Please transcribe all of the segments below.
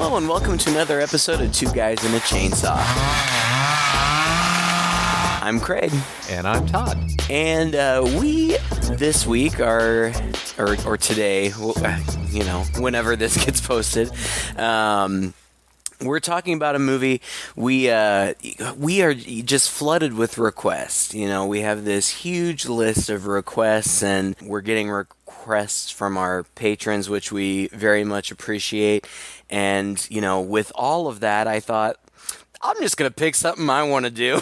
Hello and welcome to another episode of Two Guys and a Chainsaw. I'm Craig. And I'm Todd. And we, this week, are, or today, whenever this gets posted, we're talking about a movie. We are just flooded with requests. You know, we have this huge list of requests, and we're getting requests from our patrons, which we very much appreciate. And, you know, with all of that, I thought, I'm just going to pick something I want to do.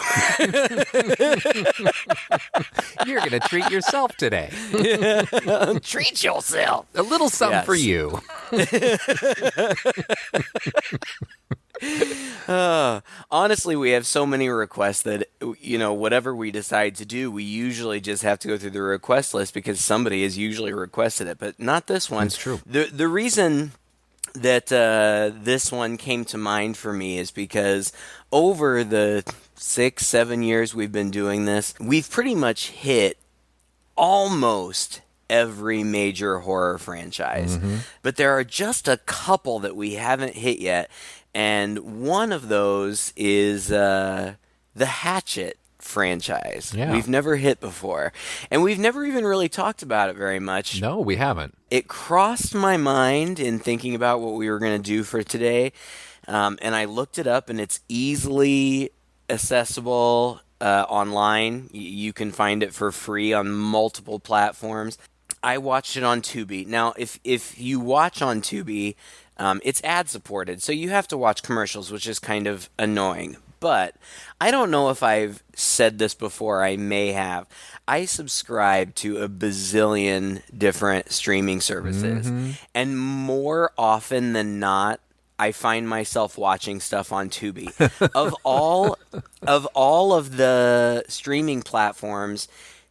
You're going to treat yourself today. Treat yourself. A little something for you. Honestly, we have so many requests that, you know, whatever we decide to do, we usually just have to go through the request list because somebody has usually requested it, but not this one. That's true. The reason that this one came to mind for me is because over the 6-7 years we've been doing this, we've pretty much hit almost every major horror franchise. Mm-hmm. But there are just a couple that we haven't hit yet, and one of those is the Hatchet franchise. Yeah. We've never hit before, and we've never even really talked about it very much. No, we haven't. It crossed my mind in thinking about what we were going to do for today, and I looked it up, and it's easily accessible online. You can find it for free on multiple platforms. I watched it on Tubi. Now, if you watch on Tubi, it's ad-supported, so you have to watch commercials, which is kind of annoying. But I don't know if I've said this before. I may have. I subscribe to a bazillion different streaming services. Mm-hmm. And more often than not, I find myself watching stuff on Tubi. Of all of the streaming platforms,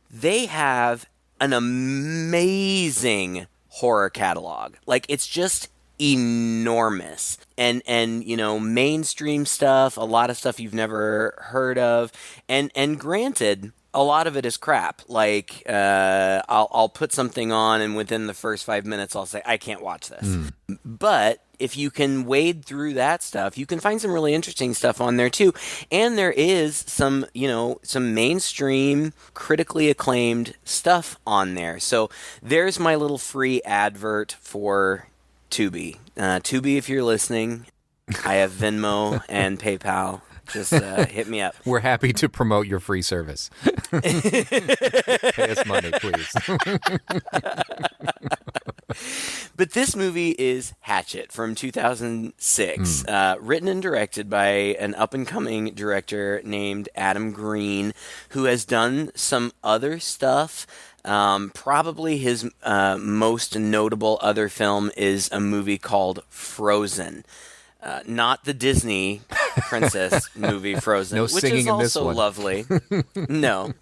they have an amazing horror catalog. Like, it's just enormous. And you know, mainstream stuff, a lot of stuff you've never heard of, and granted, a lot of it is crap. Like, I'll put something on, and within the first 5 minutes, I'll say, I can't watch this. But if you can wade through that stuff, you can find some really interesting stuff on there too. And there is some mainstream, critically acclaimed stuff on there. So there's my little free advert for Tubi. Tubi, if you're listening, I have Venmo and PayPal. Just hit me up. We're happy to promote your free service. Pay us money, please. But this movie is Hatchet from 2006, written and directed by an up-and-coming director named Adam Green, who has done some other stuff. Probably his most notable other film is a movie called Frozen. Not the Disney princess movie Frozen, no which singing is in this also one. lovely. No.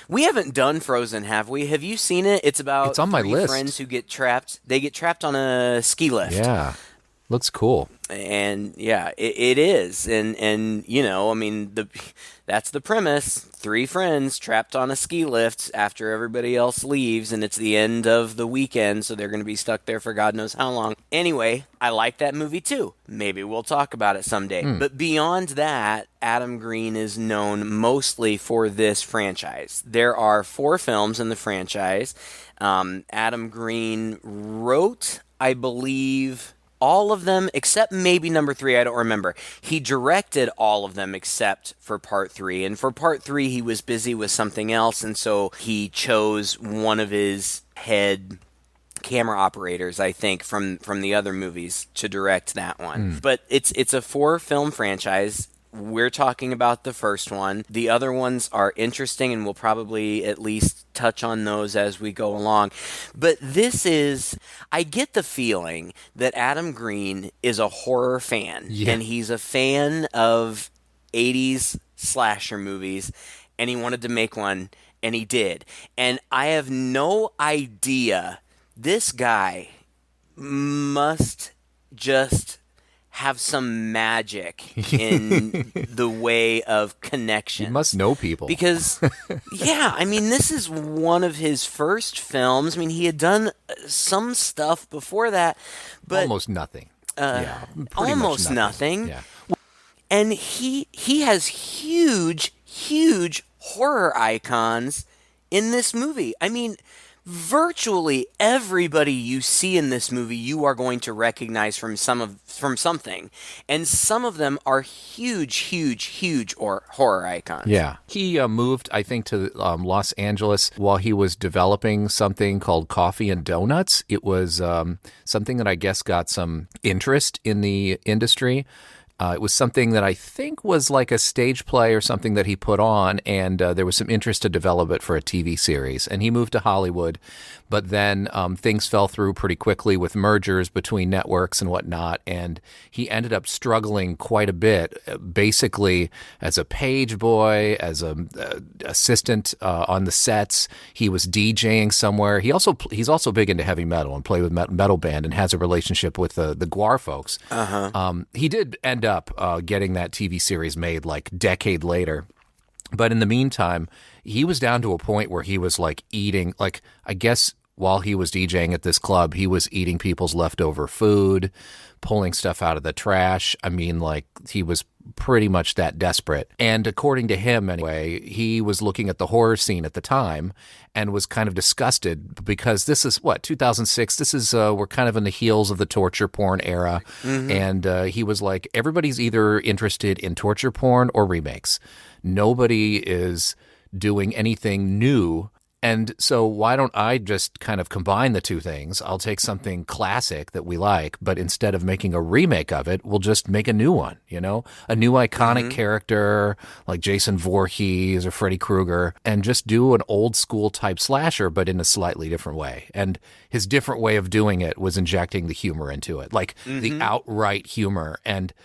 We haven't done Frozen, have we? Have you seen it? It's about It's on my three list. friends who get trapped. They get trapped on a ski lift. Yeah. Looks cool. And yeah, it is. And you know, I mean, that's the premise. Three friends trapped on a ski lift after everybody else leaves, and it's the end of the weekend, so they're going to be stuck there for God knows how long. Anyway, I like that movie too. Maybe we'll talk about it someday. But beyond that, Adam Green is known mostly for this franchise. There are 4 films in the franchise. Adam Green wrote, I believe, all of them except maybe number 3. I don't remember. He directed all of them except for part 3. And for part 3, he was busy with something else. And so he chose one of his head camera operators, I think, from the other movies to direct that one. But it's a 4-film franchise. We're talking about the first one. The other ones are interesting, and we'll probably at least touch on those as we go along. But this is, I get the feeling that Adam Green is a horror fan, and he's a fan of 80s slasher movies, and he wanted to make one, and he did. And I have no idea, this guy must just have some magic in the way of connection. You must know people. Because, yeah, I mean, this is one of his first films. I mean, he had done some stuff before that, but almost nothing. Yeah, pretty much almost nothing. nothing. Yeah. And he has huge horror icons in this movie. I mean, virtually everybody you see in this movie you are going to recognize from something, and some of them are huge or horror icons. Yeah. He moved, I think, to Los Angeles while he was developing something called Coffee and Donuts. It was something that I guess got some interest in the industry. It was something that I think was like a stage play or something that he put on, and there was some interest to develop it for a TV series. And he moved to Hollywood, but then things fell through pretty quickly with mergers between networks and whatnot, and he ended up struggling quite a bit, basically as a page boy, as a assistant on the sets. He was DJing somewhere. He's also big into heavy metal and played with metal band and has a relationship with the Guar folks. He did end up getting that TV series made like decade later. But in the meantime, he was down to a point where he was like eating, like, I guess while he was DJing at this club, he was eating people's leftover food, pulling stuff out of the trash. I mean, like, he was pretty much that desperate. And according to him, anyway, he was looking at the horror scene at the time and was kind of disgusted because this is 2006. This is, we're kind of in the heels of the torture porn era. And he was like, everybody's either interested in torture porn or remakes. Nobody is doing anything new. And so why don't I just kind of combine the two things? I'll take something classic that we like, but instead of making a remake of it, we'll just make a new one, a new iconic character like Jason Voorhees or Freddy Krueger, and just do an old school type slasher, but in a slightly different way. And his different way of doing it was injecting the humor into it, like the outright humor. And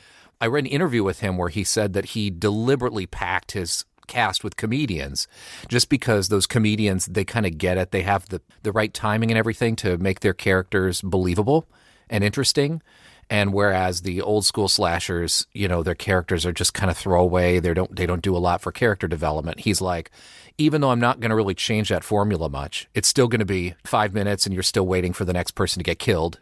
I read an interview with him where he said that he deliberately packed his cast with comedians just because those comedians, they kind of get it. They have the right timing and everything to make their characters believable and interesting. And whereas the old school slashers, their characters are just kind of throwaway. They don't do a lot for character development. He's like, even though I'm not going to really change that formula much, it's still going to be 5 minutes and you're still waiting for the next person to get killed,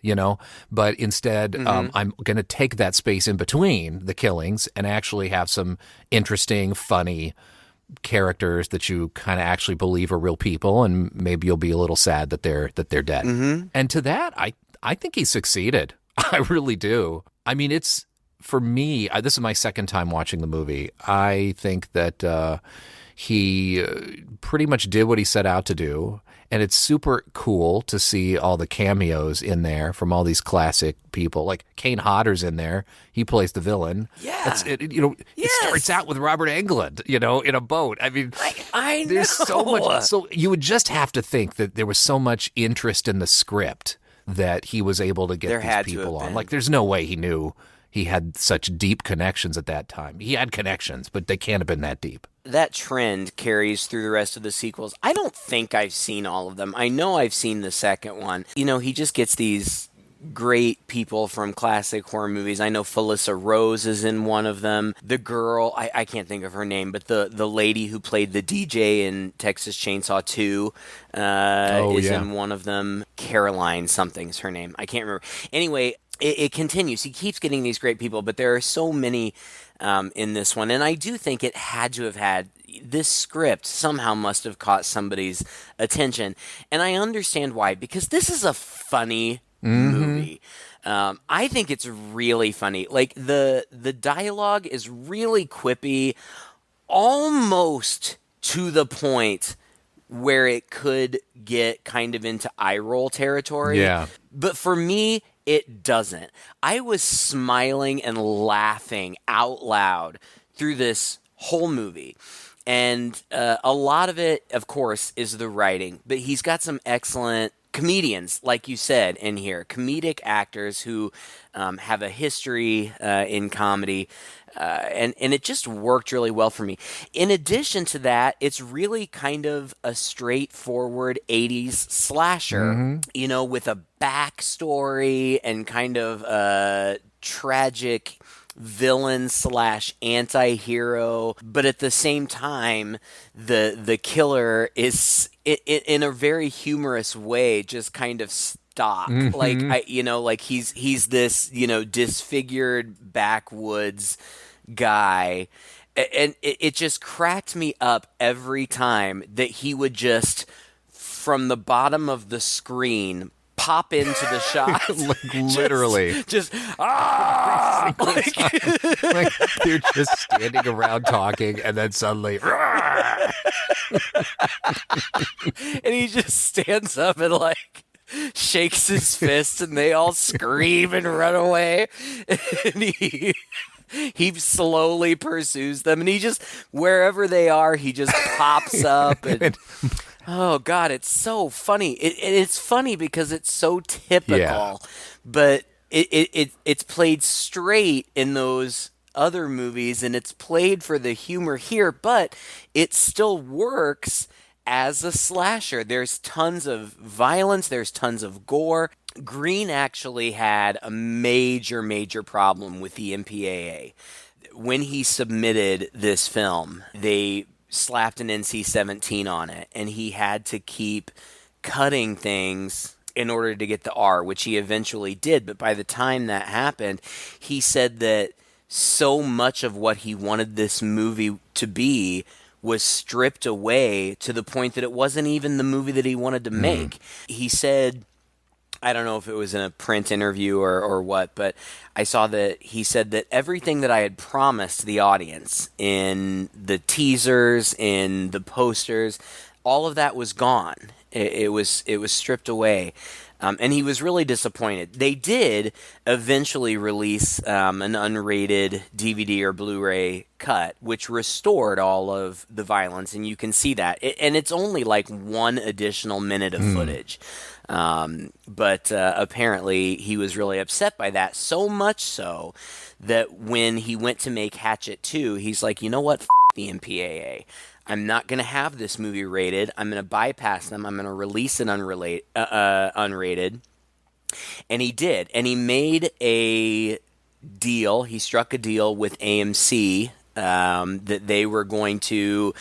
But instead, I'm going to take that space in between the killings and actually have some interesting, funny characters that you kind of actually believe are real people, and maybe you'll be a little sad that they're dead. And to that, I think he succeeded. I really do. I mean, it's, for me, this is my second time watching the movie. I think that he pretty much did what he set out to do. And it's super cool to see all the cameos in there from all these classic people. Like Kane Hodder's in there. He plays the villain. Yeah. It starts out with Robert Englund, in a boat. I mean, I know. There's so much. So you would just have to think that there was so much interest in the script that he was able to get these people on. Like, there's no way he knew he had such deep connections at that time. He had connections, but they can't have been that deep. That trend carries through the rest of the sequels. I don't think I've seen all of them. I know I've seen the second one. He just gets these great people from classic horror movies. I know Felissa Rose is in one of them. The girl, I can't think of her name, but the lady who played the DJ in Texas Chainsaw 2 is in one of them. Caroline something's her name. I can't remember. Anyway, it continues. He keeps getting these great people, but there are so many in this one. And I do think it had to have had, this script somehow must have caught somebody's attention. And I understand why, because this is a funny movie. I think it's really funny. Like, the dialogue is really quippy, almost to the point where it could get kind of into eye roll territory. Yeah. But for me, it doesn't. I was smiling and laughing out loud through this whole movie. And a lot of it, of course, is the writing. But he's got some excellent comedians, like you said, in here. Comedic actors who have a history in comedy. And it just worked really well for me. In addition to that, it's really kind of a straightforward 80s slasher, with a backstory and kind of a tragic villain slash anti-hero, but at the same time, the killer is in a very humorous way just kind of stock. Like Hmm. like he's this, disfigured backwoods guy. And it just cracked me up every time that he would just, from the bottom of the screen, pop into the shot. Like just, literally. just Every ah, single time. Like they're just standing around talking and then suddenly and he just stands up and like shakes his fist, and they all scream and run away. And he slowly pursues them, and he just, wherever they are, he just pops up. And oh god, it's so funny. It's funny because it's so yeah. typical, but it's played straight in those other movies, and it's played for the humor here, but it still works as a slasher. There's tons of violence, there's tons of gore. Green actually had a major problem with the MPAA. When he submitted this film, they slapped an NC-17 on it, and he had to keep cutting things in order to get the R, which he eventually did. But by the time that happened, he said that so much of what he wanted this movie to be was stripped away to the point that it wasn't even the movie that he wanted to Mm. make. He said, I don't know if it was in a print interview or what, but I saw that he said that everything that I had promised the audience in the teasers, in the posters, all of that was gone. It was stripped away. And he was really disappointed. They did eventually release an unrated DVD or Blu-ray cut, which restored all of the violence, and you can see that. And it's only like one additional minute of footage. But apparently he was really upset by that, so much so that when he went to make Hatchet 2, he's like, you know what, the MPAA. I'm not going to have this movie rated. I'm going to bypass them. I'm going to release it unrated. And he did. And he made a deal. He struck a deal with AMC that they were going to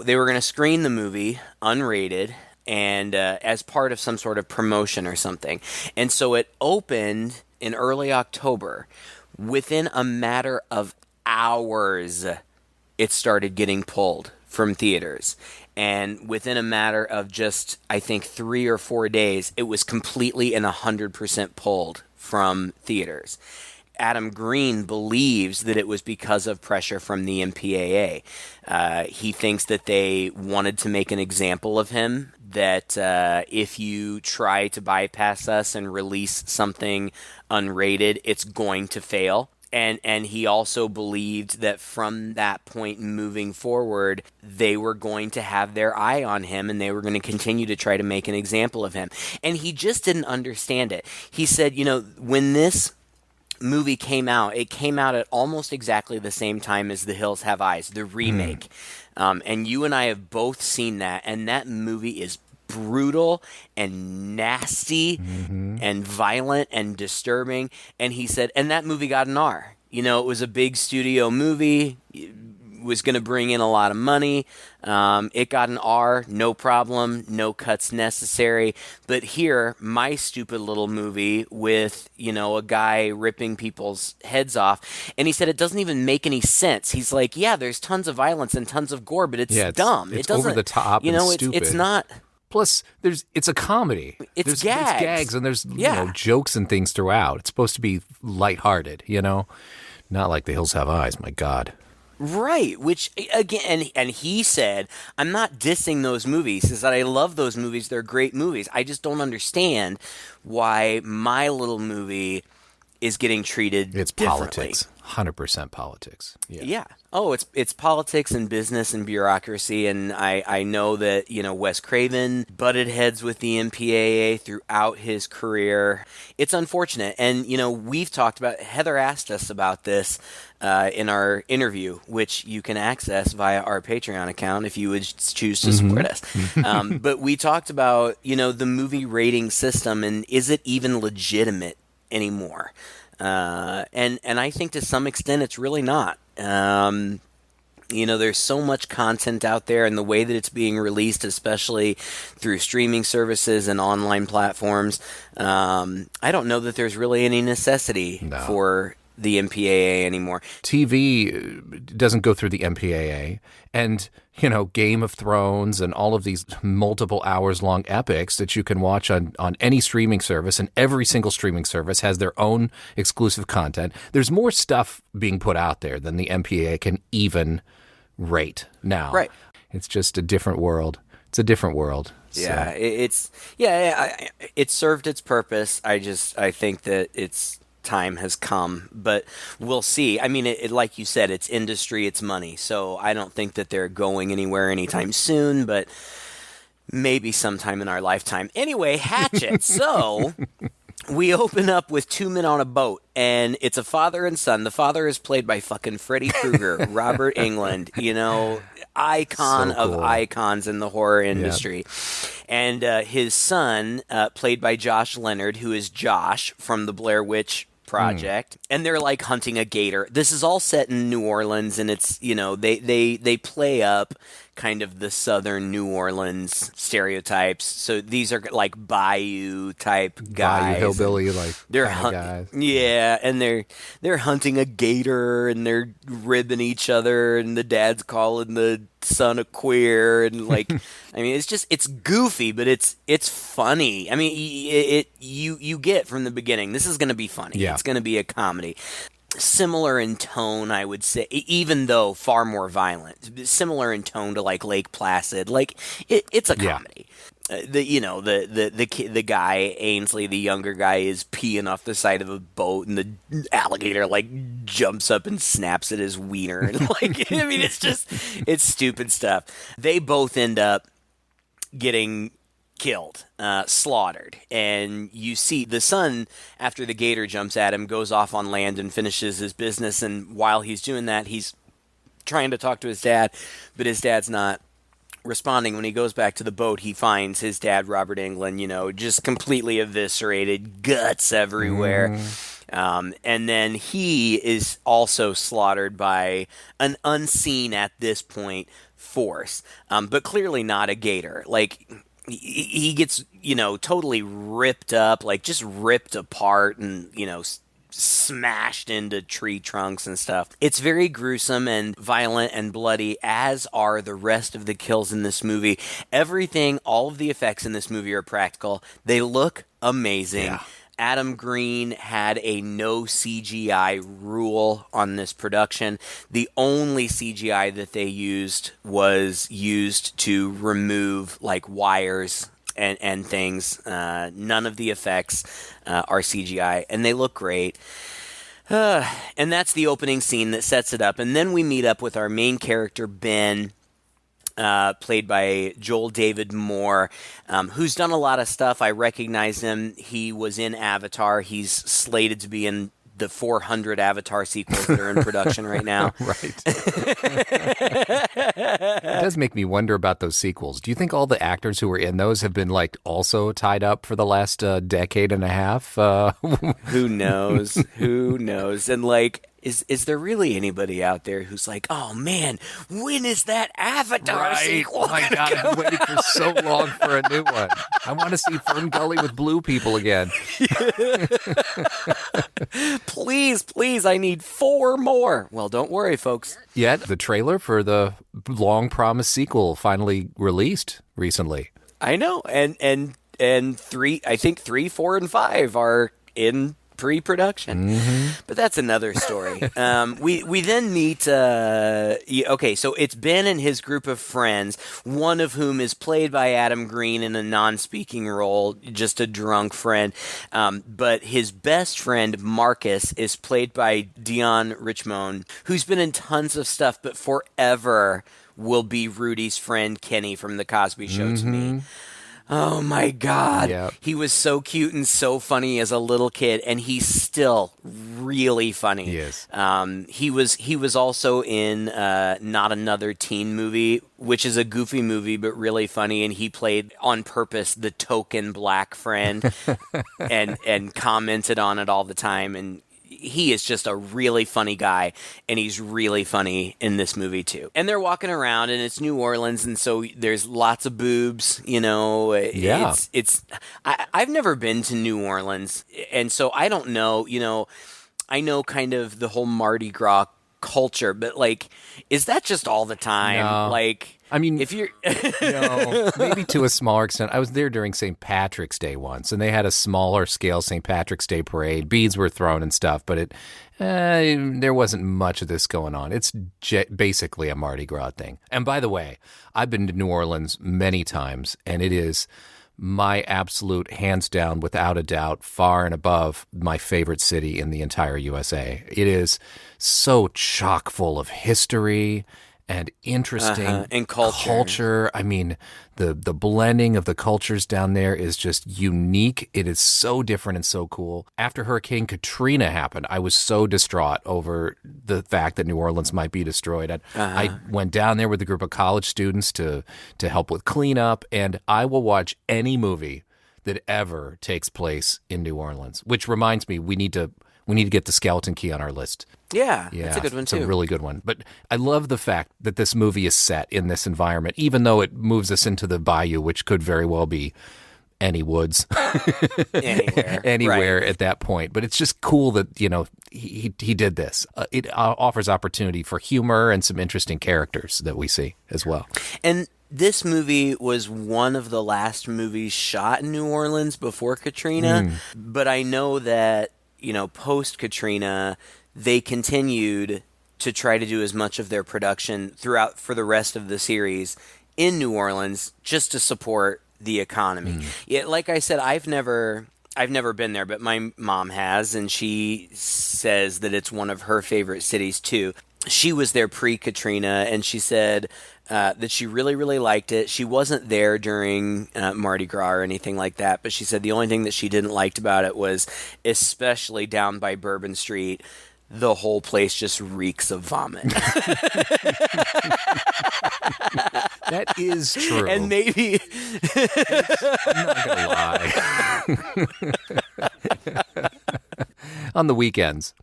they were going to screen the movie unrated, and as part of some sort of promotion or something. And so it opened in early October. Within a matter of hours, it started getting pulled from theaters. And within a matter of just, I think, 3 or 4 days, it was completely and 100% pulled from theaters. Adam Green believes that it was because of pressure from the MPAA. He thinks that they wanted to make an example of him, that if you try to bypass us and release something unrated, it's going to fail. And he also believed that from that point moving forward, they were going to have their eye on him, and they were going to continue to try to make an example of him. And he just didn't understand it. He said, when this movie came out, it came out at almost exactly the same time as The Hills Have Eyes, the remake. And you and I have both seen that, and that movie is brutal and nasty and violent and disturbing. And he said, and that movie got an R. It was a big studio movie. It was going to bring in a lot of money. It got an R, no problem, no cuts necessary. But here, my stupid little movie with, a guy ripping people's heads off. And he said it doesn't even make any sense. He's like, yeah, there's tons of violence and tons of gore, but it's Yeah, dumb. it's It doesn't, over the top and stupid. it's not. Plus, it's a comedy. It's There's gags. gags and there's Yeah. jokes and things throughout. It's supposed to be lighthearted, not like The Hills Have Eyes. My God. Right, which again, and he said, I'm not dissing those movies. He said, I love those movies. They're great movies. I just don't understand why my little movie is getting treated It's differently. politics. 100% politics. Yeah. Yeah. Oh, it's politics and business and bureaucracy, and I know that Wes Craven butted heads with the MPAA throughout his career. It's unfortunate, and we've talked about. Heather asked us about this in our interview, which you can access via our Patreon account if you would choose to support us. But we talked about the movie rating system, and is it even legitimate anymore? And I think to some extent it's really not. There's so much content out there, and the way that it's being released, especially through streaming services and online platforms, I don't know that there's really any necessity No. for the MPAA anymore. TV doesn't go through the MPAA, and Game of Thrones and all of these multiple hours long epics that you can watch on any streaming service, and every single streaming service has their own exclusive content. There's more stuff being put out there than the MPAA can even rate now. Right. It's just a different world. It's a different world. Yeah, it served its purpose. I think that its time has come, but we'll see. I mean, like you said, it's industry, it's money. So I don't think that they're going anywhere anytime soon, but maybe sometime in our lifetime. Anyway, Hatchet. So we open up with two men on a boat, and it's a father and son. The father is played by fucking Freddy Krueger, Robert Englund, icon So of cool. icons in the horror industry. And his son, played by Josh Leonard, who is Josh from the Blair Witch Project, and they're like hunting a gator. This is all set in New Orleans, and it's they play up kind of the southern New Orleans stereotypes. So these are like bayou type guys, Bayou hillbilly, like they're kinda guys. yeah, and they're hunting a gator, and they're ribbing each other, and the dad's calling the son a queer, and like I mean, it's goofy, but it's funny. I mean, you get from the beginning this is going to be funny. Yeah. It's going to be a comedy. Similar in tone, I would say, even though far more violent. Similar in tone to like Lake Placid. Like it's a Yeah. comedy. The guy Ainsley, the younger guy, is peeing off the side of a boat, and the alligator like jumps up and snaps at his wiener, and like I mean, it's stupid stuff. They both end up getting killed, slaughtered, and you see the son, after the gator jumps at him, goes off on land and finishes his business, and while he's doing that, he's trying to talk to his dad, but his dad's not responding. When he goes back to the boat, he finds his dad, Robert Englund, just completely eviscerated, guts everywhere. And then he is also slaughtered by an unseen at this point force, but clearly not a gator. Like he gets totally ripped up, like just ripped apart, and smashed into tree trunks and stuff. It's very gruesome and violent and bloody, as are the rest of the kills in this movie. Everything, all of the effects in this movie are practical. They look amazing. Yeah. Adam Green had a no CGI rule on this production. The only CGI that they used was used to remove like wires and things. None of the effects are CGI, and they look great. And that's the opening scene that sets it up. And then we meet up with our main character, Ben, played by Joel David Moore, who's done a lot of stuff. I recognize him. He was in Avatar. He's slated to be in the 400 Avatar sequels that are in production right now. Right. It does make me wonder about those sequels. Do you think all the actors who were in those have been like also tied up for the last decade and a half? Who knows? Who knows? And like, is there really anybody out there who's like, oh man, when is that Avatar sequel? Oh my God, I've been waiting for so long for a new one. I want to see Fern Gully with blue people again. Please, I need 4 more. Well, don't worry, folks. Yet the trailer for the long-promised sequel finally released recently. I know, and 3, I think 3, 4, and 5 are in pre-production, but that's another story. We then meet. Okay, so it's Ben and his group of friends, one of whom is played by Adam Green in a non-speaking role, just a drunk friend. But his best friend Marcus is played by Dion Richmond, who's been in tons of stuff, but forever will be Rudy's friend Kenny from The Cosby Show to me. Oh my God. Yep. He was so cute and so funny as a little kid, and he's still really funny. He is. He was also in Not Another Teen Movie, which is a goofy movie but really funny, and he played on purpose the token black friend and commented on it all the time. And he is just a really funny guy, and he's really funny in this movie too. And they're walking around, and it's New Orleans, and so there's lots of boobs. Yeah. I've never been to New Orleans, and so I don't know. I know kind of the whole Mardi Gras culture, but like, is that just all the time? No. Like, I mean, if you're no, maybe to a smaller extent. I was there during St. Patrick's Day once, and they had a smaller scale St. Patrick's Day parade. Beads were thrown and stuff, but there wasn't much of this going on. It's basically a Mardi Gras thing. And by the way, I've been to New Orleans many times, and it is my absolute, hands down, without a doubt, far and above my favorite city in the entire USA. It is so chock full of history and interesting and culture. I mean, the blending of the cultures down there is just unique. It is so different and so cool. After Hurricane Katrina happened, I was so distraught over the fact that New Orleans might be destroyed. I went down there with a group of college students to help with cleanup, and I will watch any movie that ever takes place in New Orleans. Which reminds me, we need to get the Skeleton Key on our list. Yeah, that's a good one too. It's a really good one. But I love the fact that this movie is set in this environment, even though it moves us into the bayou, which could very well be any woods, anywhere right. at that point. But it's just cool that he did this. It offers opportunity for humor and some interesting characters that we see as well. And this movie was one of the last movies shot in New Orleans before Katrina, but I know that post Katrina, they continued to try to do as much of their production throughout for the rest of the series in New Orleans, just to support the economy. Yeah, like I said, I've never been there, but my mom has, and she says that it's one of her favorite cities too. She was there pre-Katrina, and she said that she really, really liked it. She wasn't there during Mardi Gras or anything like that, but she said the only thing that she didn't like about it was, especially down by Bourbon Street, the whole place just reeks of vomit. That is true. And maybe... I'm not going to lie. On the weekends.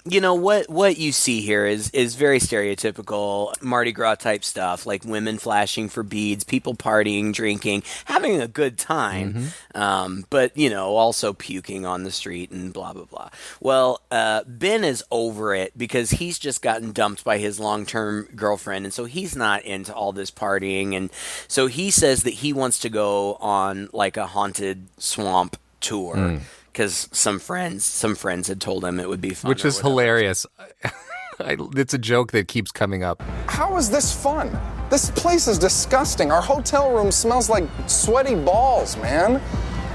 What you see here is very stereotypical Mardi Gras type stuff, like women flashing for beads, people partying, drinking, having a good time, but also puking on the street and blah blah blah. Well, Ben is over it because he's just gotten dumped by his long-term girlfriend, and so he's not into all this partying, and so he says that he wants to go on like a haunted swamp tour. Because some friends had told him it would be fun. Which is hilarious. It's a joke that keeps coming up. How is this fun? This place is disgusting. Our hotel room smells like sweaty balls, man.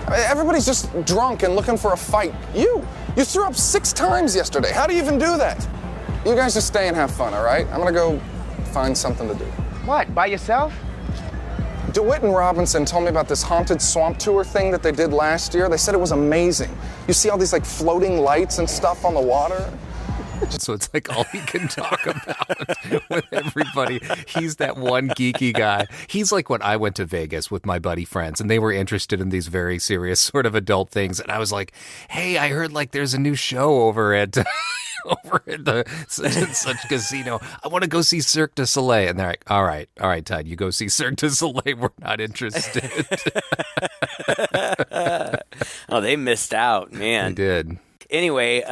Everybody's just drunk and looking for a fight. You threw up 6 times yesterday. How do you even do that? You guys just stay and have fun, all right? I'm gonna go find something to do. What, by yourself? DeWitt and Robinson told me about this haunted swamp tour thing that they did last year. They said it was amazing. You see all these like floating lights and stuff on the water. So it's like all he can talk about with everybody. He's that one geeky guy. He's like when I went to Vegas with my buddy friends, and they were interested in these very serious sort of adult things. And I was like, hey, I heard like there's a new show over at the such and such casino. I want to go see Cirque du Soleil. And they're like, all right, Todd, you go see Cirque du Soleil. We're not interested. Oh, they missed out, man. They did. Anyway,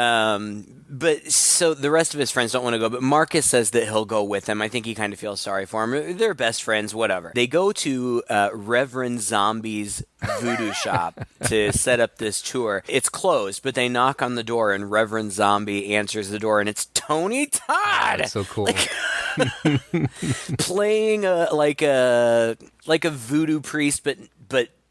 but so the rest of his friends don't want to go, but Marcus says that he'll go with them. I think he kind of feels sorry for him. They're best friends, whatever. They go to Reverend Zombie's voodoo shop to set up this tour. It's closed, but they knock on the door, and Reverend Zombie answers the door, and it's Tony Todd. That's so cool. Playing like a voodoo priest, but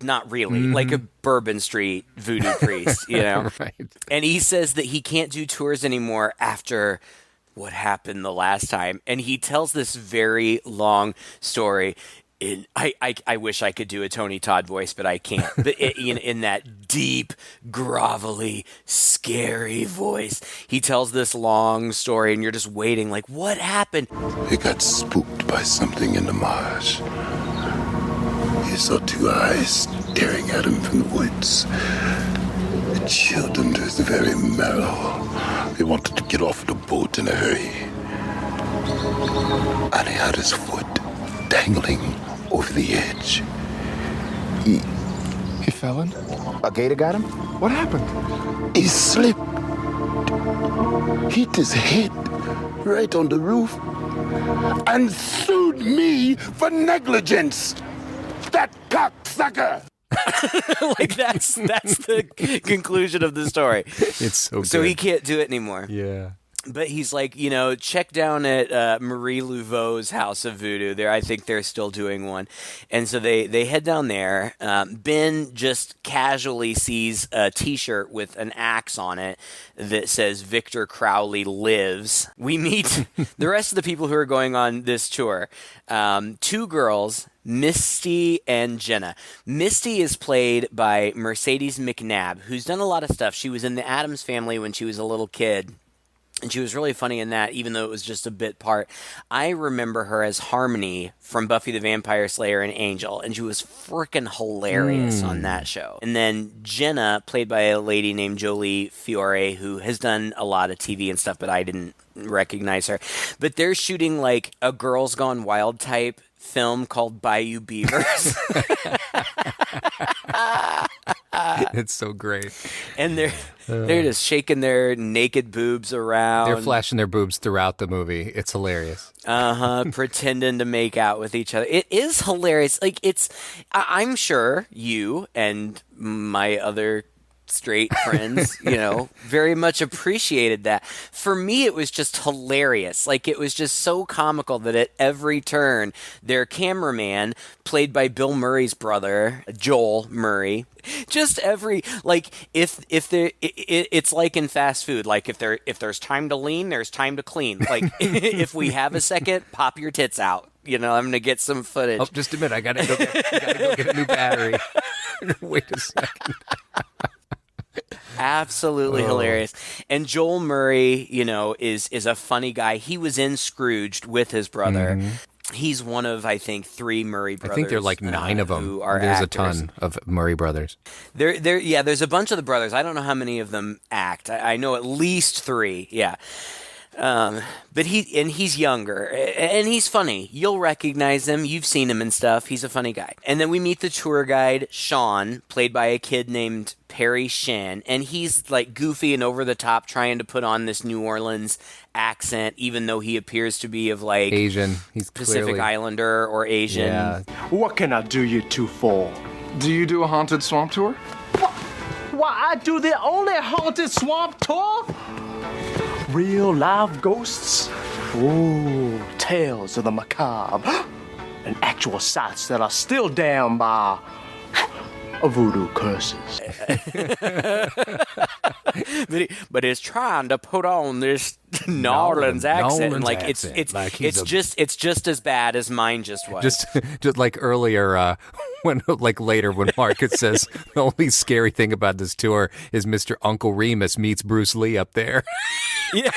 not really, like a Bourbon Street voodoo priest, Right. And he says that he can't do tours anymore after what happened the last time. And he tells this very long story. I wish I could do a Tony Todd voice, but I can't. But in that deep, grovelly, scary voice, he tells this long story, and you're just waiting, like, what happened? He got spooked by something in the marsh. He saw 2 eyes staring at him from the woods. It chilled him to the very mellow. He wanted to get off the boat in a hurry. And he had his foot dangling over the edge. He fell in? A gator got him? What happened? He slipped. Hit his head right on the roof. And sued me for negligence. That cocksucker! Like that's the conclusion of the story. It's so good. So he can't do it anymore. Yeah. But he's like, you know, check down at Marie Laveau's House of Voodoo. There, I think they're still doing one. And so they head down there. Ben just casually sees a T-shirt with an axe on it that says Victor Crowley lives. We meet the rest of the people who are going on this tour. Two girls, Misty and Jenna. Misty is played by Mercedes McNabb, who's done a lot of stuff. She was in The Addams Family when she was a little kid. And she was really funny in that, even though it was just a bit part. I remember her as Harmony from Buffy the Vampire Slayer and Angel, and she was freaking hilarious on that show. And then Jenna, played by a lady named Jolie Fiore, who has done a lot of TV and stuff, but I didn't recognize her. But they're shooting like a Girls Gone Wild type film called Bayou Beavers. It's so great. And they're just shaking their naked boobs around. They're flashing their boobs throughout the movie. It's hilarious. Pretending to make out with each other. It is hilarious. Like I'm sure you and my other straight friends, you know, very much appreciated that. For me, it was just hilarious. Like, it was just so comical that at every turn, their cameraman, played by Bill Murray's brother, Joel Murray, just every, like, it's like in fast food. Like, if there's time to lean, there's time to clean. Like, if we have a second, pop your tits out. You know, I'm going to get some footage. Oh, just a minute. I got to go get a new battery. Wait a second. Absolutely hilarious. And Joel Murray, you know, is a funny guy. He was in Scrooged with his brother. Mm-hmm. He's one of, I think, 3 Murray brothers. I think there are like 9 of them. There's actors. A ton of Murray brothers. There's a bunch of the brothers. I don't know how many of them act. I know at least 3. Yeah. But he's younger and he's funny. You'll recognize him. You've seen him and stuff. He's a funny guy. And then we meet the tour guide, Sean, played by a kid named Perry Shen. And he's like goofy and over the top trying to put on this New Orleans accent, even though he appears to be of like Asian. He's Pacific clearly Islander or Asian. Yeah. What can I do you two for? Do you do a haunted swamp tour? Why, I do the only haunted swamp tour? Real live ghosts? Ooh, tales of the macabre. And actual sites that are still damned by voodoo curses. but he's trying to put on this New Orleans accent, and like it's just as bad as mine just was. Just like earlier, when later when Marcus says the only scary thing about this tour is Mr. Uncle Remus meets Bruce Lee up there. Yeah.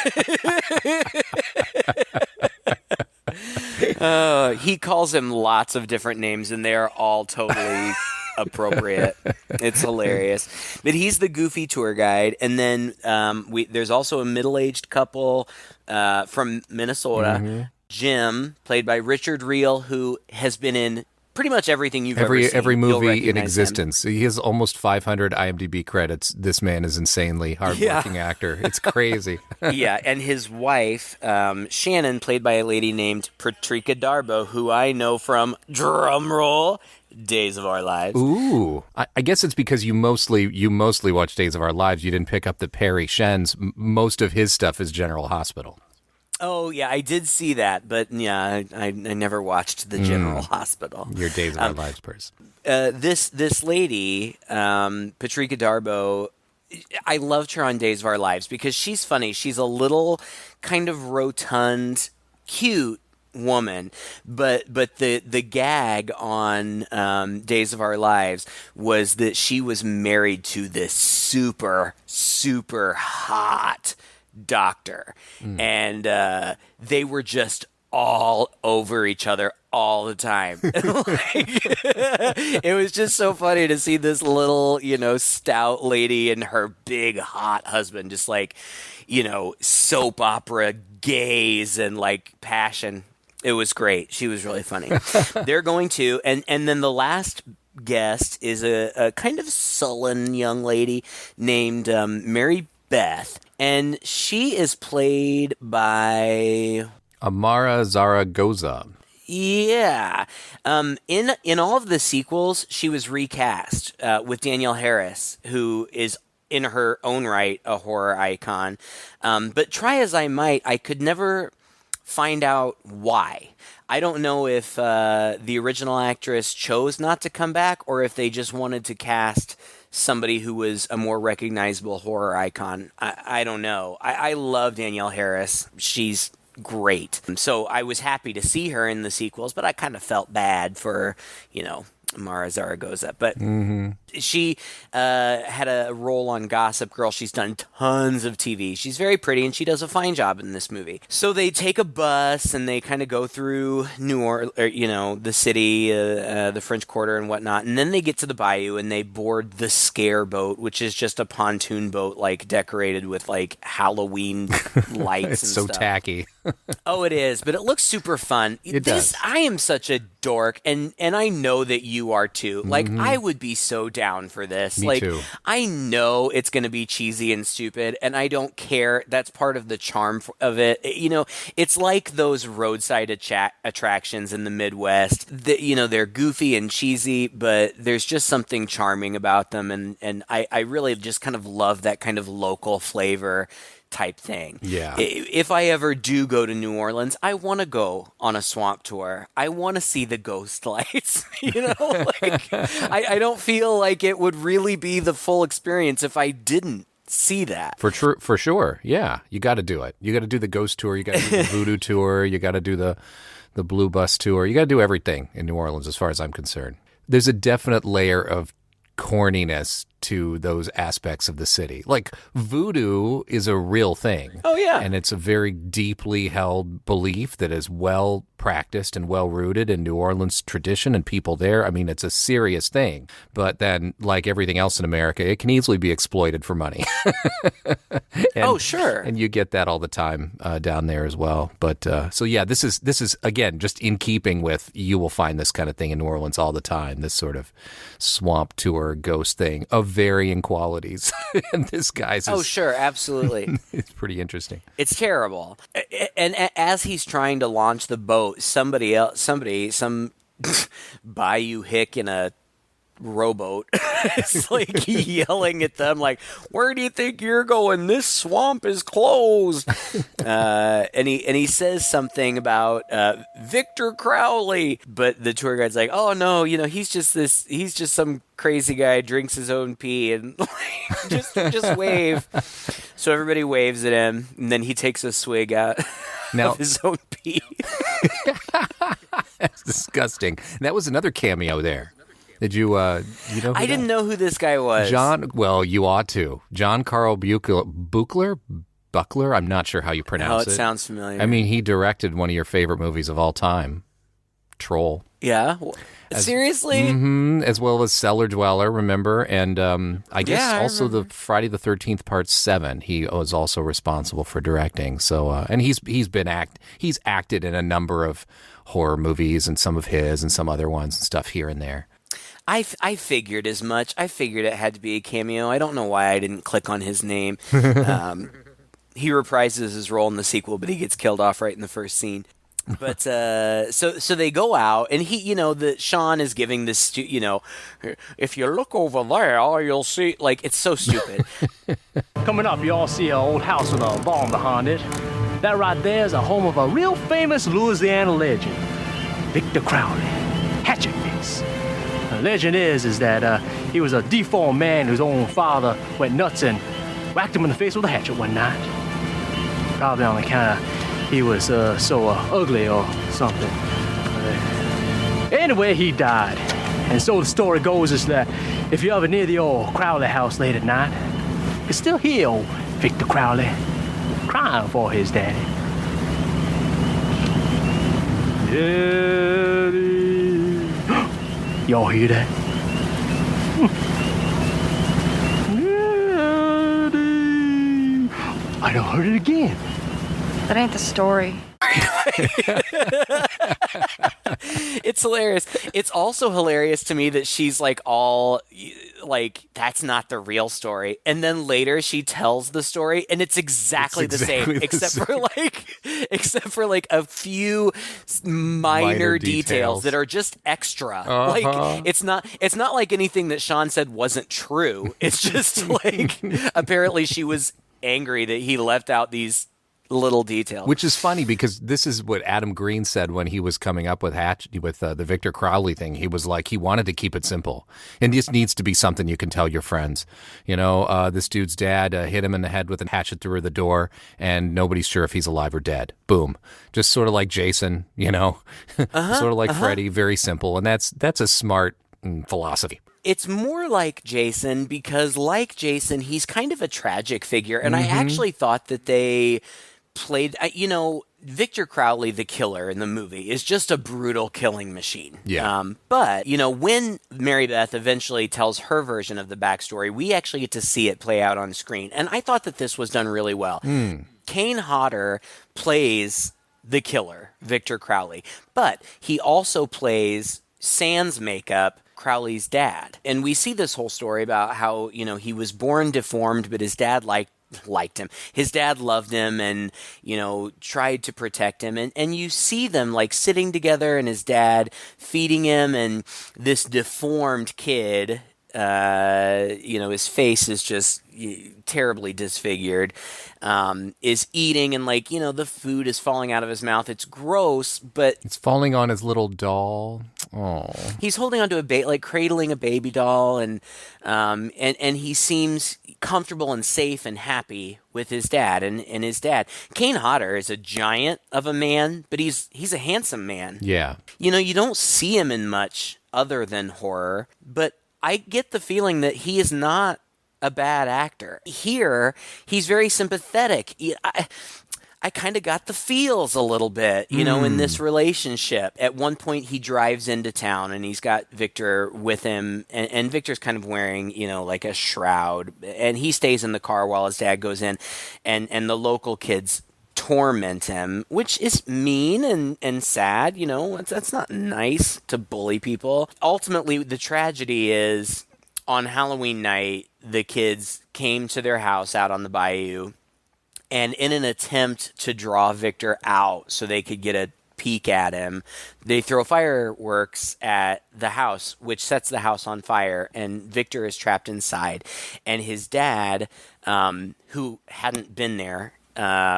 He calls him lots of different names, and they are all totally appropriate. It's hilarious. But he's the goofy tour guide, and then there's also a middle-aged couple from Minnesota, Jim, played by Richard Reel, who has been in pretty much everything you've ever seen. Every movie in existence. He has almost 500 IMDb credits. This man is insanely hardworking actor. It's crazy. Yeah, and his wife, Shannon, played by a lady named Patrika Darbo, who I know from, drumroll, Days of Our Lives. Ooh. I guess it's because you mostly watch Days of Our Lives. You didn't pick up the Perry Shen's. Most of his stuff is General Hospital. Oh, yeah, I did see that, but yeah, I never watched the General Hospital. Your Days of Our Lives person. This lady, Patrika Darbo, I loved her on Days of Our Lives because she's funny. She's a little kind of rotund, cute woman, but the gag on Days of Our Lives was that she was married to this super, super hot doctor, and they were just all over each other all the time. It was just so funny to see this little, stout lady and her big hot husband just soap opera gaze and passion. It was great. She was really funny. They're going to, and then the last guest is a kind of sullen young lady named Mary Beth, and she is played by Amara Zaragoza. Yeah. In all of the sequels, she was recast with Danielle Harris, who is in her own right a horror icon. But try as I might, I could never find out why. I don't know if the original actress chose not to come back or if they just wanted to cast somebody who was a more recognizable horror icon. I don't know. I love Danielle Harris. She's great. So I was happy to see her in the sequels, but I kind of felt bad for, Amara Zaragoza. But she had a role on Gossip Girl. She's done tons of TV. She's very pretty, and she does a fine job in this movie. So they take a bus, and they kind of go through New Orleans, the city, the French Quarter, and whatnot. And then they get to the bayou, and they board the Scare Boat, which is just a pontoon boat, decorated with Halloween lights. It's and so stuff. tacky. Oh, it is, but it looks super fun. It does. I am such a dork, and I know that you are too. I would be so down for this. Me too. I know it's going to be cheesy and stupid, and I don't care. That's part of the charm of it. It's like those roadside attractions in the Midwest. They're goofy and cheesy, but there's just something charming about them, and I really just kind of love that kind of local flavor type thing. Yeah. If I ever do go to New Orleans, I want to go on a swamp tour. I want to see the ghost lights. I don't feel like it would really be the full experience if I didn't see that. For sure. Yeah. You got to do it. You got to do the ghost tour. You got to do the voodoo tour. You got to do the blue bus tour. You got to do everything in New Orleans as far as I'm concerned. There's a definite layer of corniness to those aspects of the city. Voodoo is a real thing. Oh, yeah. And it's a very deeply held belief that is well practiced and well rooted in New Orleans tradition and people there. I mean, it's a serious thing. But then, like everything else in America, it can easily be exploited for money. Sure. And you get that all the time down there as well. But so yeah, this is again just in keeping with, you will find this kind of thing in New Orleans all the time. This sort of swamp tour ghost thing of varying qualities. And this guy's sure, absolutely. It's pretty interesting. It's terrible. And as he's trying to launch the boat, some bayou hick in a rowboat is yelling at them where do you think you're going? This swamp is closed. And he says something about Victor Crowley, but the tour guide's like, oh no, he's just some crazy guy, drinks his own pee, and just wave. So everybody waves at him, and then he takes a swig out of his own pee. That's disgusting. And that was another cameo there. Did you know who I didn't know who this guy was. Well, you ought to. John Carl Buchler? I'm not sure how you pronounce it. Oh, it sounds familiar. I mean, he directed one of your favorite movies of all time, Troll. Yeah? Seriously? Mm-hmm, as well as Cellar Dweller, remember? And I guess also the Friday the 13th Part 7, he was also responsible for directing. So, and he's acted in a number of horror movies and some of his and some other ones and stuff here and there. I figured as much. I figured it had to be a cameo. I don't know why I didn't click on his name. He reprises his role in the sequel, but he gets killed off right in the first scene. But so they go out, and Sean is giving this, if you look over there, you'll see. It's so stupid. Coming up, you all see an old house with a barn behind it. That right there is a home of a real famous Louisiana legend, Victor Crowley, Hatchet face. The legend is that he was a deformed man whose own father went nuts and whacked him in the face with a hatchet one night. Probably on account of he was so ugly or something. Anyway, he died. And so the story goes is that if you're ever near the old Crowley house late at night, you can still hear old Victor Crowley crying for his daddy. Eddie. Y'all hear that? Eddie. I done heard it again. That ain't the story. It's hilarious. It's also hilarious to me that she's like all like, that's not the real story. And then later she tells the story and it's exactly the same, except for like a few minor details that are just extra. Like it's not like anything that Sean said wasn't true. It's just like apparently she was angry that he left out these little details. Which is funny because this is what Adam Green said when he was coming up with Hatchet, with the Victor Crowley thing. He was like, he wanted to keep it simple. And this needs to be something you can tell your friends. You know, this dude's dad hit him in the head with a hatchet through the door, and nobody's sure if he's alive or dead. Boom. Just sort of like Jason, you know, sort of like Freddy, very simple. And that's a smart philosophy. It's more like Jason because, like Jason, he's kind of a tragic figure. And I actually thought that they played, you know, Victor Crowley, the killer in the movie, is just a brutal killing machine. Yeah. But, you know, when Mary Beth eventually tells her version of the backstory, we actually get to see it play out on screen. And I thought that this was done really well. Kane Hodder plays the killer, Victor Crowley, but he also plays sans makeup Crowley's dad. And we see this whole story about how, you know, he was born deformed, but his dad liked him. His dad loved him and, you know, tried to protect him. And you see them like sitting together and his dad feeding him, and this deformed kid, you know, his face is just terribly disfigured, is eating, and like, you know, the food is falling out of his mouth. It's gross, but it's falling on his little doll. Oh, he's holding onto like cradling a baby doll, and he seems comfortable and safe and happy with his dad and his dad. Kane Hodder is a giant of a man, but he's a handsome man. Yeah. You know, you don't see him in much other than horror, but I get the feeling that he is not a bad actor. Here, he's very sympathetic. I kind of got the feels a little bit, you know, in this relationship. At one point, he drives into town and he's got Victor with him, and Victor's kind of wearing, you know, like a shroud, and he stays in the car while his dad goes in, and the local kids torment him, which is mean and sad, you know. That's not nice to bully people. Ultimately, the tragedy is on Halloween night, the kids came to their house out on the bayou, and in an attempt to draw Victor out so they could get a peek at him, they throw fireworks at the house, which sets the house on fire, and Victor is trapped inside. And his dad, who hadn't been there,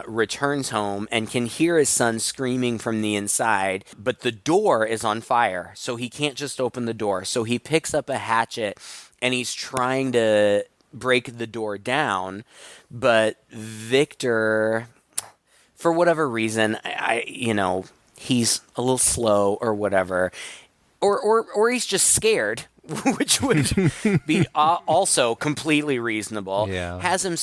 returns home and can hear his son screaming from the inside, but the door is on fire, so he can't just open the door. So he picks up a hatchet and he's trying to break the door down, but Victor, for whatever reason, I you know, he's a little slow or whatever, or he's just scared, which would be also completely reasonable. Yeah.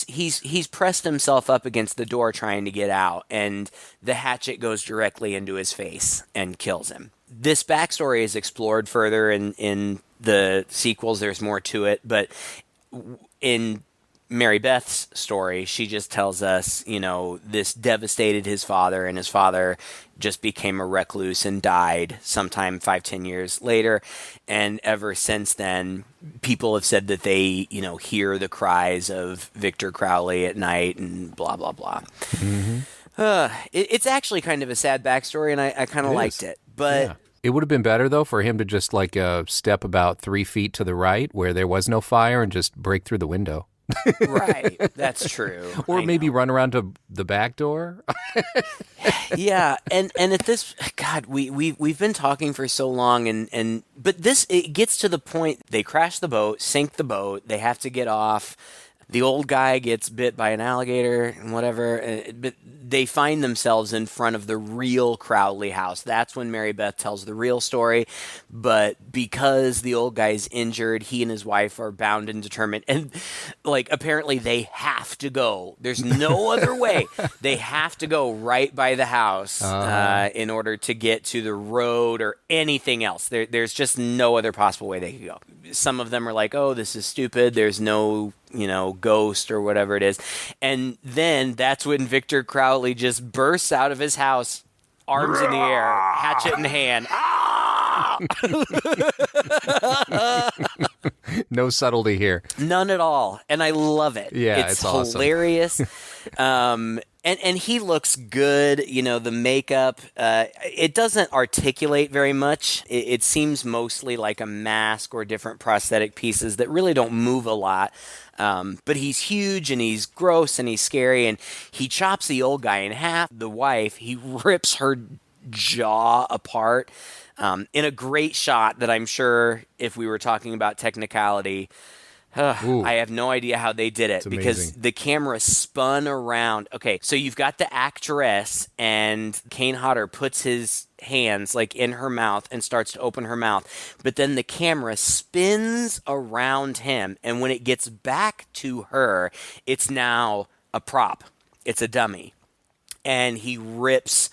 He's pressed himself up against the door trying to get out, and the hatchet goes directly into his face and kills him. This backstory is explored further in the sequels. There's more to it, but in Mary Beth's story, she just tells us, you know, this devastated his father, and his father just became a recluse and died sometime 5-10 years later. And ever since then, people have said that they, you know, hear the cries of Victor Crowley at night and blah, blah, blah. It's actually kind of a sad backstory, and I kind of liked it. But yeah. It would have been better, though, for him to just like step about 3 feet to the right where there was no fire and just break through the window. Right, that's true. Or maybe run around to the back door. Yeah, and at this, God, we've been talking for so long, but this, it gets to the point, they crash the boat, sink the boat, they have to get off. The old guy gets bit by an alligator and whatever, but they find themselves in front of the real Crowley house. That's when Mary Beth tells the real story. But because the old guy's injured, he and his wife are bound and determined. And, like, apparently they have to go. There's no other way. They have to go right by the house in order to get to the road or anything else. There's just no other possible way they could go. Some of them are like, oh, this is stupid. There's no, ghost or whatever it is. And then that's when Victor Crowley just bursts out of his house, arms in the air, hatchet in hand. No subtlety here. None at all. And I love it. Yeah, it's awesome. Hilarious. And he looks good. The makeup, it doesn't articulate very much. It seems mostly like a mask or different prosthetic pieces that really don't move a lot. But he's huge and he's gross and he's scary. And he chops the old guy in half. The wife, he rips her jaw apart in a great shot that I'm sure if we were talking about technicality, I have no idea how they did it because the camera spun around. Okay, so you've got the actress and Kane Hodder puts his hands like in her mouth and starts to open her mouth. But then the camera spins around him. And when it gets back to her, it's now a prop. It's a dummy. And he rips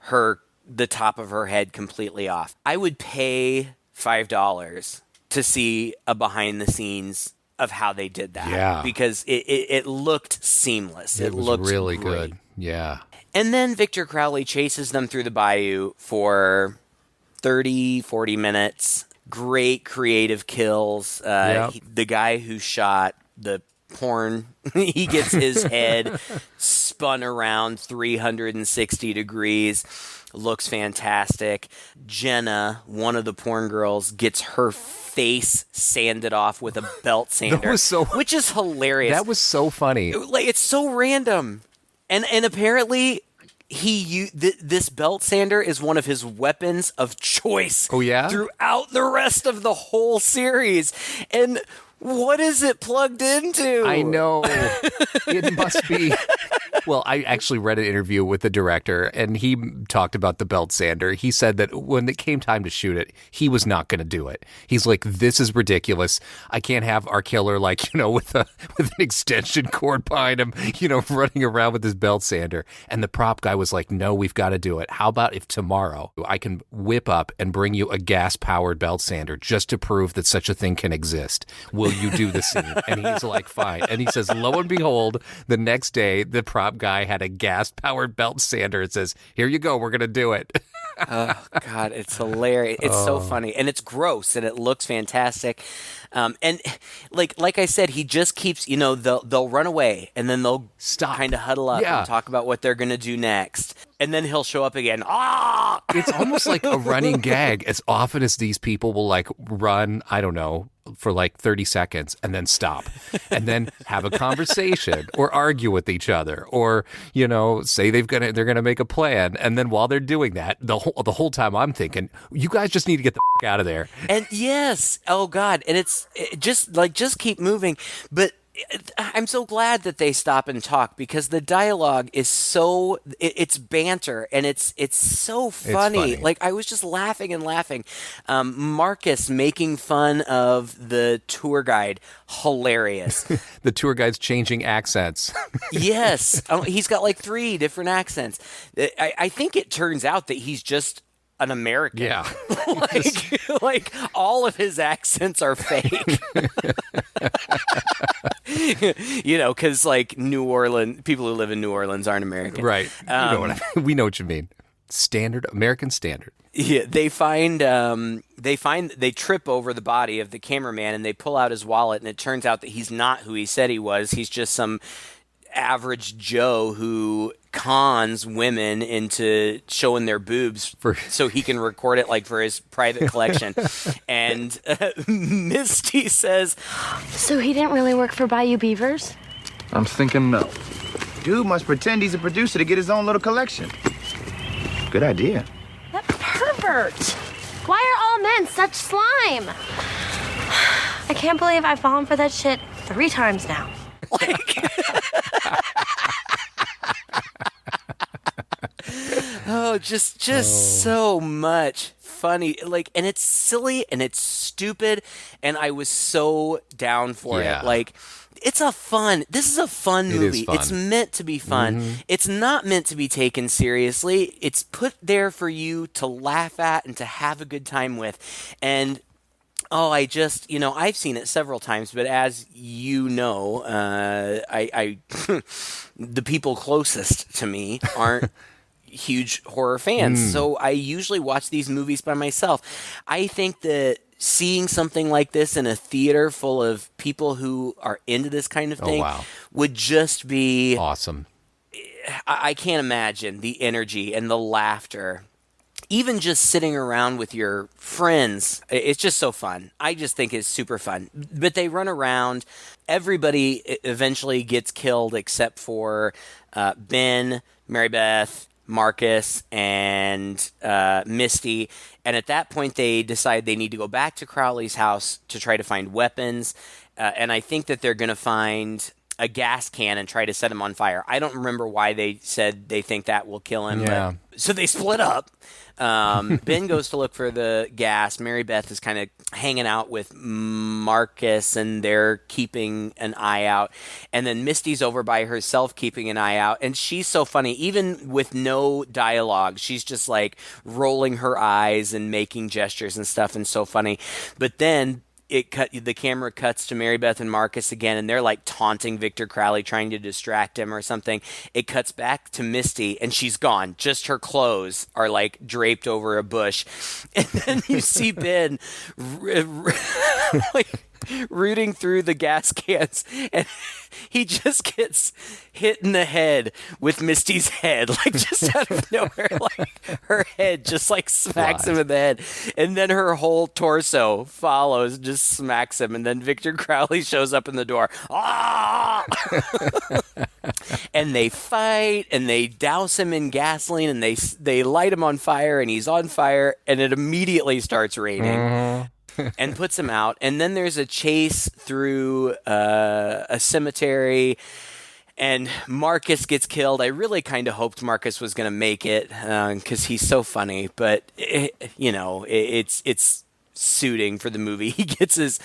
the top of her head completely off. I would pay $5 to see a behind the scenes of how they did that. Yeah. Because it looked seamless. It was looked really great. good. Yeah. And then Victor Crowley chases them through the bayou for 30, 40 minutes. Great creative kills. The guy who shot the porn, he gets his head spun around 360 degrees. Looks fantastic. Jenna, one of the porn girls, gets her face sanded off with a belt sander, which is hilarious. That was so funny. Like, it's so random. And apparently this belt sander is one of his weapons of choice. Oh, yeah? Throughout the rest of the whole series. And what is it plugged into? I know. It must be. Well, I actually read an interview with the director, and he talked about the belt sander. He said that when it came time to shoot it, he was not going to do it. He's like, this is ridiculous. I can't have our killer, with an extension cord behind him, running around with his belt sander. And the prop guy was like, no, we've got to do it. How about if tomorrow I can whip up and bring you a gas-powered belt sander just to prove that such a thing can exist? Will you do the scene? And he's like, fine. And he says, lo and behold, the next day, the prop guy had a gas-powered belt sander. It says, here you go, we're going to do it. Oh, God, it's hilarious. It's so funny. And it's gross, and it looks fantastic. And like I said, he just keeps, they'll run away, and then they'll kind of huddle up and talk about what they're going to do next. And then he'll show up again. Ah! It's almost like a running gag as often as these people will run, I don't know, for 30 seconds and then stop and then have a conversation or argue with each other or, say they're going to make a plan. And then while they're doing that, the whole time I'm thinking, you guys just need to get the out of there. And yes. Oh God. And just keep moving. But I'm so glad that they stop and talk because the dialogue is it's banter and it's so funny. Like I was just laughing and laughing. Marcus making fun of the tour guide, hilarious. The tour guide's changing accents. Yes, he's got 3 different accents. I think it turns out that he's just an American. Yeah. like all of his accents are fake. Because New Orleans, people who live in New Orleans aren't American. Right. We know what you mean. Standard, American standard. Yeah, they trip over the body of the cameraman and they pull out his wallet and it turns out that he's not who he said he was. He's just some average Joe who cons women into showing their boobs so he can record it for his private collection. And Misty says, so he didn't really work for Bayou Beavers? I'm thinking no. Dude must pretend he's a producer to get his own little collection. Good idea. That pervert! Why are all men such slime? I can't believe I've fallen for that shit 3 times now. Like, oh, just so much funny. Like, and it's silly and it's stupid, and I was so down for Yeah. it. Like, this is a fun It is movie. fun. It's meant to be fun. It's not meant to be taken seriously. It's put there for you to laugh at and to have a good time with. And oh, I've seen it several times, but as you know, I the people closest to me aren't huge horror fans. So I usually watch these movies by myself. I think that seeing something like this in a theater full of people who are into this kind of thing wow. would just be Awesome. I can't imagine the energy and the laughter. Even just sitting around with your friends, it's just so fun. I just think it's super fun. But they run around. Everybody eventually gets killed except for Ben, Mary Beth, Marcus, and Misty. And at that point, they decide they need to go back to Crowley's house to try to find weapons. And I think that they're going to find a gas can and try to set him on fire. I don't remember why they said they think that will kill him. Yeah. So they split up. Ben goes to look for the gas. Mary Beth is kind of hanging out with Marcus, and they're keeping an eye out. And then Misty's over by herself keeping an eye out. And she's so funny. Even with no dialogue, she's just like rolling her eyes and making gestures and stuff, and so funny. But then the camera cuts to Mary Beth and Marcus again, and they're like taunting Victor Crowley, trying to distract him or something. It cuts back to Misty, and she's gone. Just her clothes are like draped over a bush. And then you see Ben like rooting through the gas cans, and he just gets hit in the head with Misty's head, like just out of nowhere. Like her head just like smacks him in the head, and then her whole torso follows, just smacks him, and then Victor Crowley shows up in the door. Ah! And they fight, and they douse him in gasoline, and they light him on fire, and he's on fire, and it immediately starts raining. And puts him out. And then there's a chase through a cemetery, and Marcus gets killed. I really kind of hoped Marcus was going to make it because he's so funny, but it's suiting for the movie. He gets his.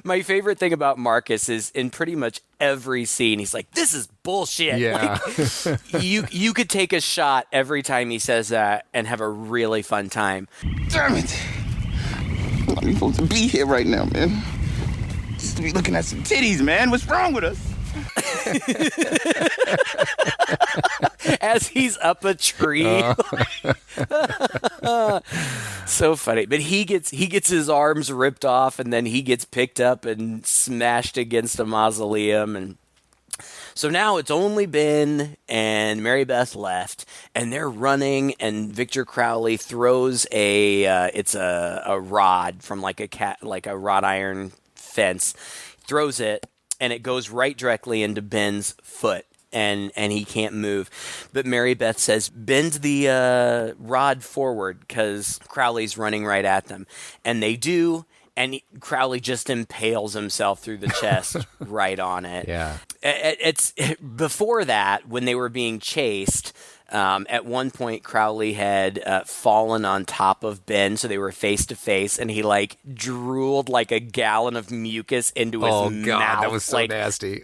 My favorite thing about Marcus is in pretty much every scene, he's like, "This is bullshit." Yeah. Like, you could take a shot every time he says that and have a really fun time. Damn it! I'm not even supposed to be here right now, man. Just to be looking at some titties, man. What's wrong with us? As he's up a tree. So funny. But he gets his arms ripped off, and then he gets picked up and smashed against a mausoleum. And so now it's only Ben and Mary Beth left, and they're running, and Victor Crowley throws a rod from like a wrought iron fence, throws it, and it goes right directly into Ben's foot. And he can't move. But Mary Beth says, bend the rod forward because Crowley's running right at them. And they do, and Crowley just impales himself through the chest right on it. Yeah. Before that, when they were being chased, at one point Crowley had fallen on top of Ben, so they were face to face, and he like drooled like a gallon of mucus into his mouth. Oh God, that was so nasty.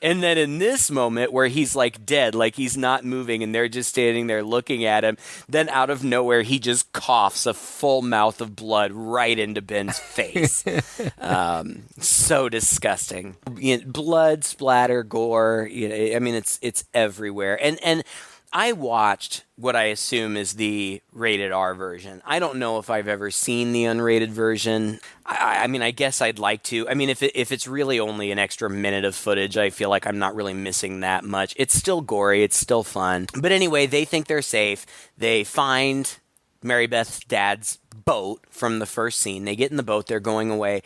And then in this moment where he's like dead, like he's not moving, and they're just standing there looking at him, then out of nowhere he just coughs a full mouth of blood right into Ben's face. So disgusting. Blood, splatter, gore. I mean, it's everywhere. And I watched what I assume is the rated R version. I don't know if I've ever seen the unrated version. I mean, I guess I'd like to. I mean, if it's really only an extra minute of footage, I feel like I'm not really missing that much. It's still gory. It's still fun. But anyway, they think they're safe. They find Mary Beth's dad's boat from the first scene. They get in the boat. They're going away.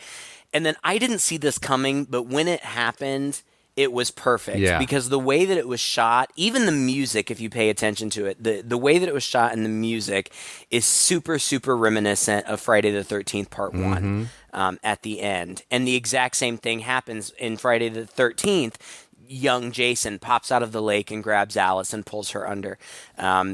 And then I didn't see this coming, but when it happened, it was perfect Yeah. because the way that it was shot, even the music, if you pay attention to it, the way that it was shot and the music is super, super reminiscent of Friday the 13th Part 1 at the end. And the exact same thing happens in Friday the 13th. Young Jason pops out of the lake and grabs Alice and pulls her under.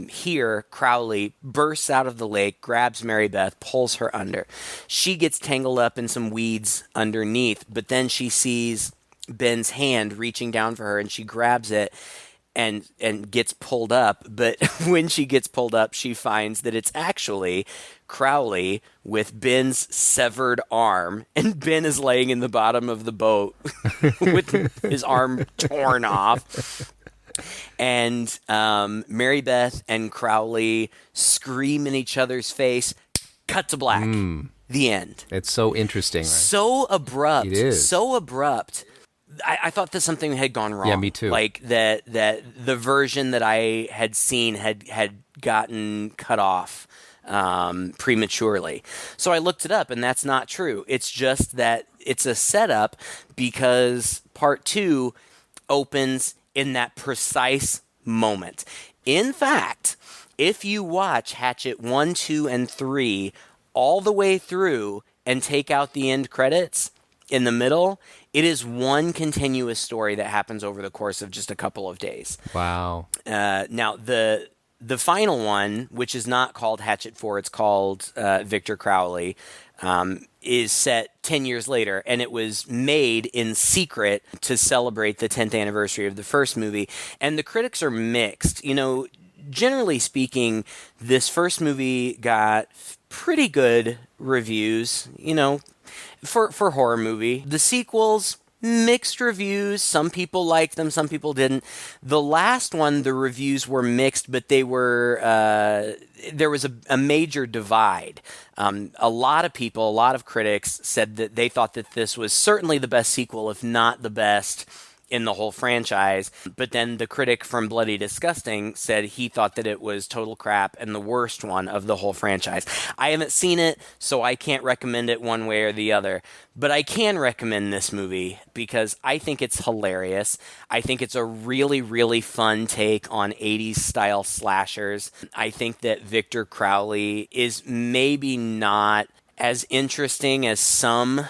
Here, Crowley bursts out of the lake, grabs Mary Beth, pulls her under. She gets tangled up in some weeds underneath, but then she sees Ben's hand reaching down for her, and she grabs it and gets pulled up. But when she gets pulled up, she finds that it's actually Crowley with Ben's severed arm, and Ben is laying in the bottom of the boat with his arm torn off. And Mary Beth and Crowley scream in each other's face. Cut to black. The end. It's so interesting, right? So abrupt. It is. So abrupt. I thought that something had gone wrong. Yeah, me too. Like that the version that I had seen had gotten cut off prematurely. So I looked it up, and that's not true. It's just that it's a setup because Part 2 opens in that precise moment. In fact, if you watch Hatchet 1, 2, and 3 all the way through and take out the end credits in the middle, it is one continuous story that happens over the course of just a couple of days. Wow. Now, the final one, which is not called Hatchet 4, it's called Victor Crowley, is set 10 years later, and it was made in secret to celebrate the 10th anniversary of the first movie. And the critics are mixed. You know, generally speaking, this first movie got pretty good reviews, you know, for horror movie. The sequels, mixed reviews. Some people liked them, some people didn't. The last one, the reviews were mixed, but they were there was a major divide. A lot of people, a lot of critics said that they thought that this was certainly the best sequel, if not the best in the whole franchise. But then the critic from Bloody Disgusting said he thought that it was total crap and the worst one of the whole franchise. I haven't seen it, so I can't recommend it one way or the other. But I can recommend this movie because I think it's hilarious. I think it's a really, really fun take on 80s style slashers. I think that Victor Crowley is maybe not as interesting as some.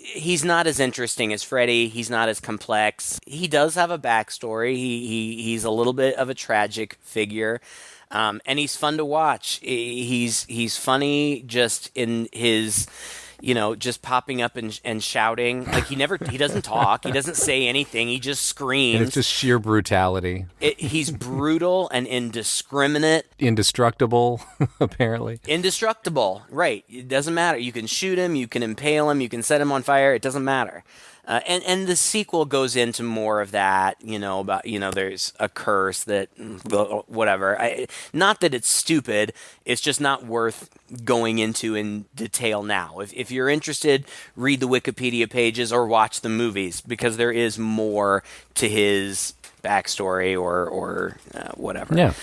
He's not as interesting as Freddy. He's not as complex. He does have a backstory. He's a little bit of a tragic figure, and he's fun to watch. He's funny just in his, you know, just popping up and shouting. Like he doesn't talk. He doesn't say anything. He just screams. And it's just sheer brutality. He's brutal and indiscriminate. Indestructible, apparently. Indestructible, right. It doesn't matter. You can shoot him, you can impale him, you can set him on fire. It doesn't matter. And the sequel goes into more of that, you know, about, you know, there's a curse that, whatever. Not that it's stupid, it's just not worth going into in detail now. If you're interested, read the Wikipedia pages or watch the movies, because there is more to his backstory or whatever. Yeah.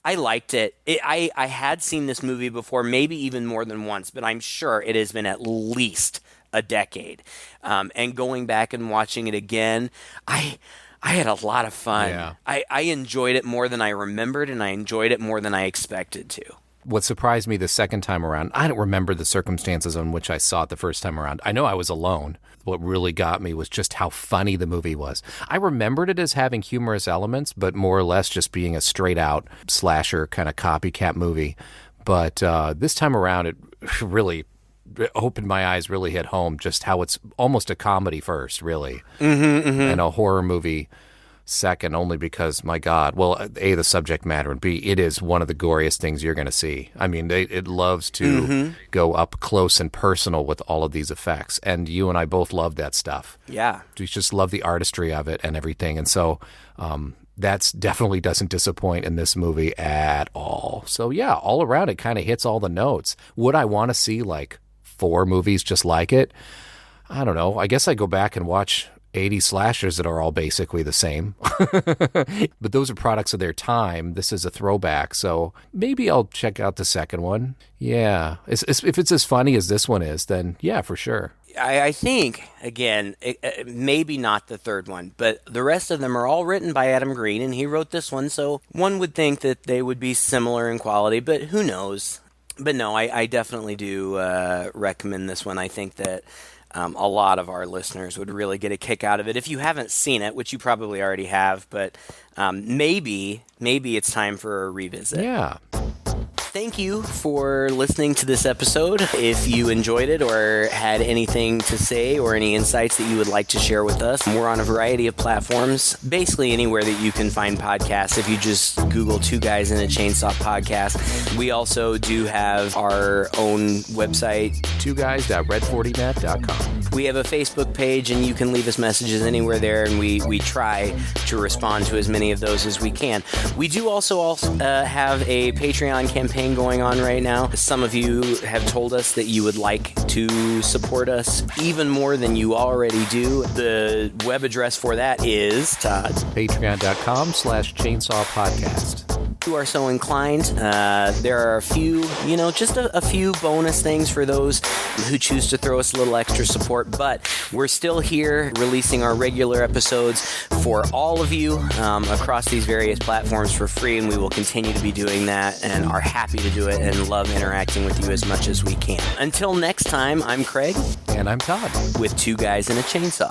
I liked it. I had seen this movie before, maybe even more than once, but I'm sure it has been at least a decade. And going back and watching it again, I had a lot of fun. Yeah. I enjoyed it more than I remembered, and I enjoyed it more than I expected to. What surprised me the second time around, I don't remember the circumstances on which I saw it the first time around. I know I was alone. What really got me was just how funny the movie was. I remembered it as having humorous elements, but more or less just being a straight-out slasher kind of copycat movie. But this time around, it really opened my eyes, really hit home just how it's almost a comedy first, really, and a horror movie second, only because, my God, well, A, the subject matter, and B, it is one of the goriest things you're going to see. I mean, it loves to go up close and personal with all of these effects, and you and I both love that stuff. Yeah. We just love the artistry of it and everything, and so that's definitely doesn't disappoint in this movie at all. So yeah, all around it kind of hits all the notes. Would I want to see like 4 movies just like it? I don't know. I guess I go back and watch 80 slashers that are all basically the same. But those are products of their time. This is a throwback, so maybe I'll check out the second one. Yeah. If it's as funny as this one is, then yeah, for sure. I think, again, maybe not the third one, but the rest of them are all written by Adam Green, and he wrote this one, so one would think that they would be similar in quality, but who knows? But no, I definitely do recommend this one. I think that a lot of our listeners would really get a kick out of it. If you haven't seen it, which you probably already have, but maybe it's time for a revisit. Yeah. Thank you for listening to this episode. If you enjoyed it or had anything to say or any insights that you would like to share with us, we're on a variety of platforms, basically anywhere that you can find podcasts. If you just Google Two Guys in a Chainsaw Podcast. We also do have our own website, twoguys.red40net.com. We have a Facebook page, and you can leave us messages anywhere there, and we try to respond to as many of those as we can. We do also have a Patreon campaign going on right now. Some of you have told us that you would like to support us even more than you already do. The web address for that is, Todd, patreon.com/chainsaw podcast. If you are so inclined, there are a few, just a few bonus things for those who choose to throw us a little extra support, but we're still here releasing our regular episodes for all of you across these various platforms for free, and we will continue to be doing that and are happy to do it and love interacting with you as much as we can. Until next time, I'm Craig. And I'm Todd. With Two Guys in a Chainsaw.